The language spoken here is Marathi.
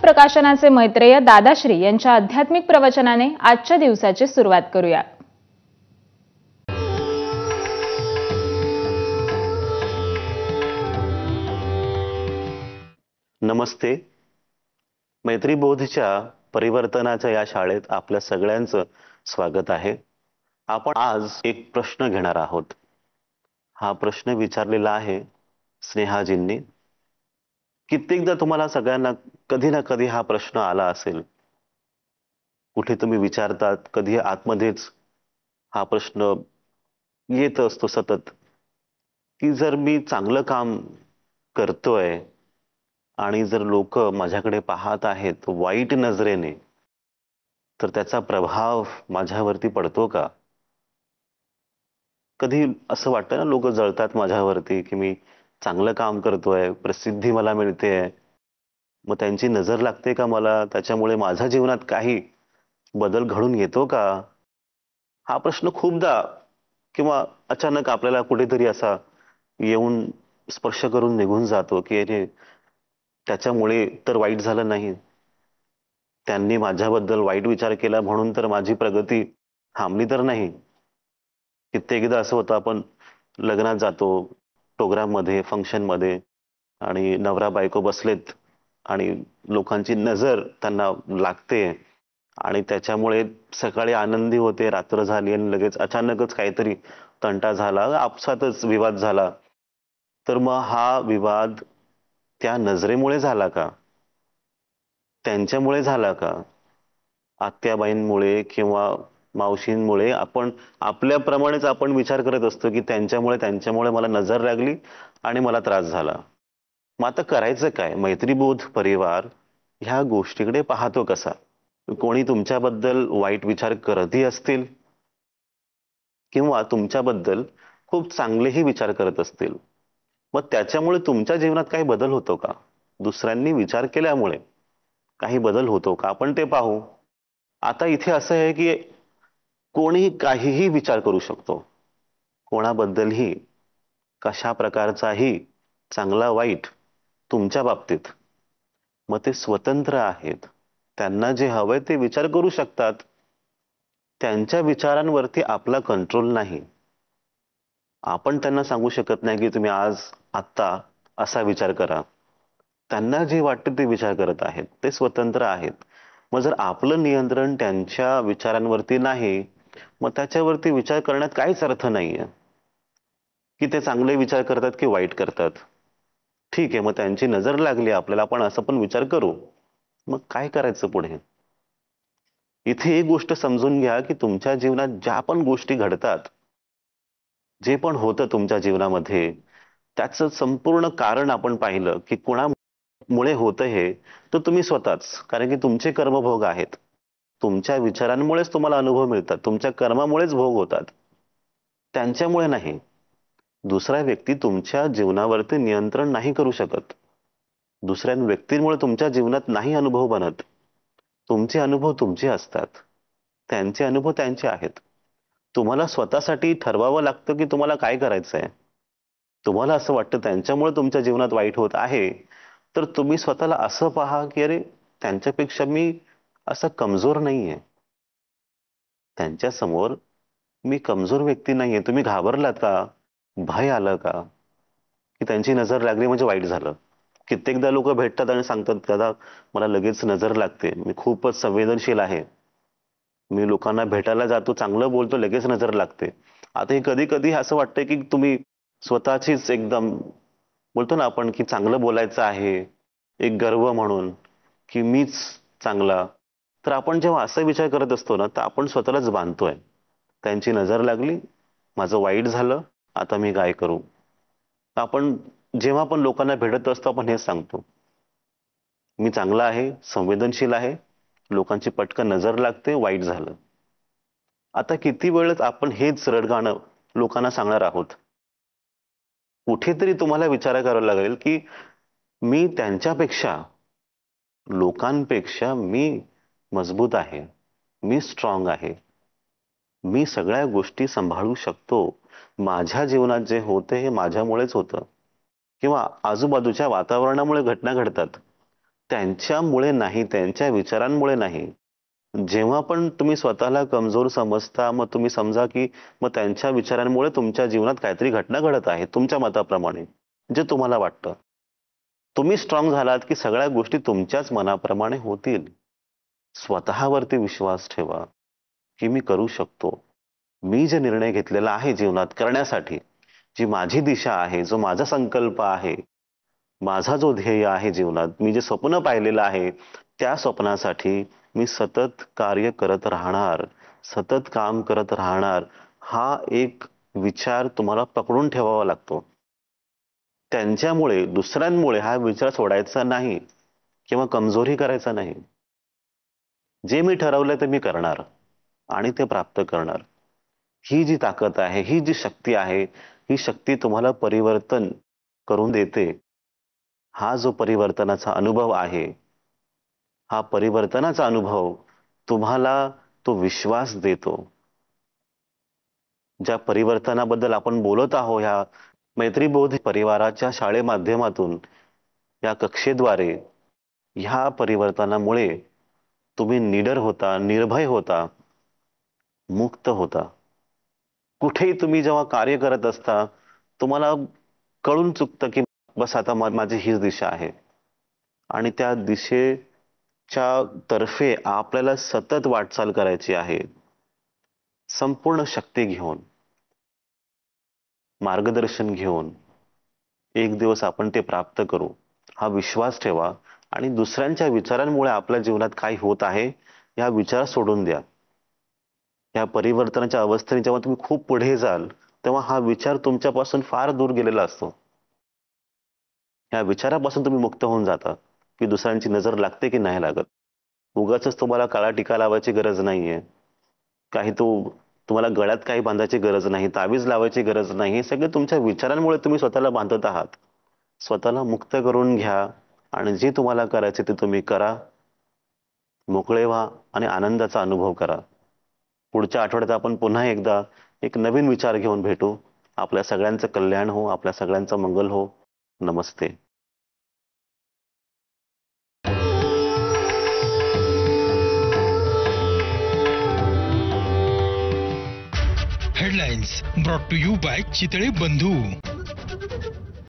प्रकाशनाचे मैत्रेय दादाश्री यांच्या आध्यात्मिक प्रवचनाने आजच्या दिवसाची सुरुवात करूया। नमस्ते। मैत्रीबोधच्या परिवर्तनाच्या या शाळेत आपल्या सगळ्यांचं स्वागत आहे। आपण आज एक प्रश्न घेणार आहोत। हा प्रश्न विचारलेला आहे स्नेहाजींनी। कित्येकदा तुम्हाला सगळ्यांना कधी ना कधी हा प्रश्न आला असेल, कुठे तुम्ही विचारतात, कधी आतमध्येच हा प्रश्न येत असतो सतत, की जर मी चांगलं काम करतोय आणि जर लोक माझ्याकडे पाहत आहेत वाईट नजरेने, तर त्याचा प्रभाव माझ्यावरती पडतो का? कधी असं वाटतं ना, लोक जळतात माझ्यावरती की मी चांगलं काम करतोय, प्रसिद्धी मला मिळतेय, मग त्यांची नजर लागते का मला? त्याच्यामुळे माझ्या जीवनात काही बदल घडून येतो का? हा प्रश्न खूपदा किंवा अचानक आपल्याला कुठेतरी असा येऊन स्पर्श करून निघून जातो की अरे, त्याच्यामुळे तर वाईट झालं नाही, त्यांनी माझ्याबद्दल वाईट विचार केला म्हणून तर माझी प्रगती थांबली तर नाही। कित्येकदा असं होतं, आपण लग्नात जातो, प्रोग्राममध्ये, फंक्शनमध्ये, आणि नवरा बायको बसलेत आणि लोकांची नजर त्यांना लागते आणि त्याच्यामुळे सकाळी आनंदी होते, रात्र झाली आणि लगेच अचानकच काहीतरी तंटा झाला, आपसातच विवाद झाला। तर मग हा विवाद त्या नजरेमुळे झाला का? त्यांच्यामुळे झाला का? आत्याबाईंमुळे किंवा मावशींमुळे? आपण आपल्याप्रमाणेच आपण विचार करत असतो की त्यांच्यामुळे मला नजर लागली आणि मला त्रास झाला। मग आता करायचं काय? मैत्रीबोध परिवार ह्या गोष्टीकडे पाहतो कसा? कोणी तुमच्याबद्दल वाईट विचार करतही असतील किंवा तुमच्याबद्दल खूप चांगलेही विचार करत असतील, मग त्याच्यामुळे तुमच्या जीवनात काही बदल होतो का? दुसऱ्यांनी विचार केल्यामुळे काही बदल होतो का? आपण ते पाहू। आता इथे असं आहे की कोणीही काहीही विचार करू शकतो, कोणाबद्दलही कशा प्रकारचाही चांगला वाईट तुमच्या बाबतीत। मग ते स्वतंत्र आहेत, त्यांना जे हवंय ते विचार करू शकतात। त्यांच्या विचारांवरती आपला कंट्रोल नाही। आपण त्यांना सांगू शकत नाही की तुम्ही आत्ता असा विचार करा। त्यांना जे वाटतं ते विचार करत आहेत, ते स्वतंत्र आहेत। मग जर आपलं नियंत्रण त्यांच्या विचारांवरती नाही, मग त्याच्यावरती विचार करण्यात काहीच अर्थ नाहीये की ते चांगले विचार करतात की वाईट करतात। ठीक आहे, मग त्यांची नजर लागली आपल्याला, आपण असं पण विचार करू। मग काय करायचं पुढे? इथे एक गोष्ट समजून घ्या की तुमच्या जीवनात ज्या पण गोष्टी घडतात, जे पण होतं तुमच्या जीवनामध्ये, त्याचं संपूर्ण कारण आपण पाहिलं की कोणामुळे होतं हे, तर तुम्ही स्वतःच। कारण की तुमचे कर्मभोग आहेत, तुमच्या विचारांमुळेच तुम्हाला अनुभव मिळतात, तुमच्या कर्मामुळेच भोग होतात, त्यांच्यामुळे नाही। दुसरा व्यक्ती तुमच्या जीवनावरती नियंत्रण नाही करू शकत, दुसऱ्या व्यक्तींमुळे तुमच्या जीवनात नाही अनुभव बनत। तुमचे अनुभव तुमचे असतात, त्यांचे अनुभव त्यांचे आहेत। तुम्हाला स्वतःसाठी ठरवावं लागतं की तुम्हाला काय करायचंय। तुम्हाला असं वाटतं त्यांच्यामुळे तुमच्या जीवनात वाईट होत आहे, तर तुम्ही स्वतःला असं पहा की अरे, त्यांच्यापेक्षा मी असा कमजोर नाहीये, त्यांच्या समोर मी कमजोर व्यक्ती नाहीये। तुम्ही घाबरलात का? भय आलं का की त्यांची नजर लागली म्हणजे वाईट झालं? कित्येकदा लोक भेटतात आणि सांगतात, दादा मला लगेच नजर लागते, मी खूपच संवेदनशील आहे, मी लोकांना भेटायला जातो, चांगलं बोलतो, लगेच नजर लागते। आता हे कधी कधी असं वाटतंय की तुम्ही स्वतःचीच एकदम, बोलतो ना आपण की चांगलं बोलायचं आहे, एक गर्व म्हणून की मीच चांगला। तर आपण जेव्हा असा विचार करत असतो ना, तर आपण स्वतःलाच बांधतोय। त्यांची नजर लागली, माझं वाईट झालं, आता मी काय करू? आपण जेव्हा पण लोकांना भेटत असतो, आपण हेच सांगतो, मी चांगला आहे, संवेदनशील आहे, लोकांची पटकन नजर लागते, वाईट झालं। आता किती वेळच आपण हेच रडगाणं लोकांना सांगणार आहोत? कुठेतरी तुम्हाला विचार करावा लागेल की मी त्यांच्यापेक्षा, लोकांपेक्षा मी मजबूत आहे, मी स्ट्रॉंग आहे, मी सगळ्या गोष्टी सांभाळू शकतो। माझ्या जीवनात जे होते हे माझ्यामुळेच होतं, किंवा आजूबाजूच्या वातावरणामुळे घटना घडतात, त्यांच्यामुळे नाही, त्यांच्या विचारांमुळे नाही. जेव्हा पण तुम्ही स्वतःला कमजोर समजता, मग तुम्ही समजा की मग त्यांच्या विचारांमुळे तुमच्या जीवनात काहीतरी घटना घडत आहे तुमच्या मताप्रमाणे, जे तुम्हाला वाटतं. तुम्ही स्ट्रॉंग झालात की सगळ्या गोष्टी तुमच्याच मनाप्रमाणे होतील. स्वतःवरती विश्वास ठेवा की मी करू शकतो. मी जे निर्णय घेतलेला आहे जीवनात करण्यासाठी, जी माझी दिशा आहे, जो माझा संकल्प आहे, माझा जो ध्येय आहे जीवनात, मी जे स्वप्न पाहिलेलं आहे, त्या स्वप्नासाठी मी सतत कार्य करत राहणार, सतत काम करत राहणार. हा एक विचार तुम्हाला पकडून ठेवावा लागतो. त्यांच्यामुळे, दुसऱ्यांमुळे हा विचार सोडायचा नाही किंवा कमजोरी करायचा नाही. जे मी ठरवलंय ते मी करणार आणि ते प्राप्त करणार. ही जी ताकद आहे, ही जी शक्ती आहे, ही शक्ती तुम्हाला परिवर्तन करून देते. हा जो परिवर्तनाचा अनुभव आहे, हा परिवर्तनाचा अनुभव तुम्हाला तो विश्वास देतो. ज्या परिवर्तनाबद्दल आपण बोलत आहोत, ह्या मैत्रीबोध परिवाराच्या शाळे माध्यमातून, या कक्षेद्वारे, ह्या परिवर्तनामुळे तुम्ही निडर होता, निर्भय होता, मुक्त होता. कुठेही तुम्ही जेव्हा कार्य करत असता, तुम्हाला कळून चुकतं की बस आता माझी हीच दिशा आहे आणि त्या दिशेच्या तर्फे आपल्याला सतत वाटचाल करायची आहे. संपूर्ण शक्ती घेऊन, मार्गदर्शन घेऊन एक दिवस आपण ते प्राप्त करू, हा विश्वास ठेवा आणि दुसऱ्यांच्या विचारांमुळे आपल्या जीवनात काय होत आहे, या विचार सोडून द्या. या परिवर्तनाच्या अवस्थेने जेव्हा तुम्ही खूप पुढे जाल, तेव्हा हा विचार तुमच्यापासून फार दूर गेलेला असतो. या विचारापासून तुम्ही मुक्त होऊन जाता की दुसऱ्यांची नजर लागते की नाही लागत. उगाचच तुम्हाला काळा टीका लावायची गरज नाहीये. काही तुम्हाला गळ्यात काही बांधायची गरज नाही, तावीज लावायची गरज नाही. हे सगळे तुमच्या विचारांमुळे तुम्ही स्वतःला बांधत आहात. स्वतःला मुक्त करून घ्या आणि जे तुम्हाला करायचे ते तुम्ही करा. मोकळे व्हा आणि आनंदाचा अनुभव करा. पुढच्या आठवड्यात आपण पुन्हा एकदा एक नवीन विचार घेऊन भेटू. आपल्या सगळ्यांचं कल्याण हो, आपल्या सगळ्यांचं मंगल हो. नमस्ते. Headlines brought to you by Chitale बंधू.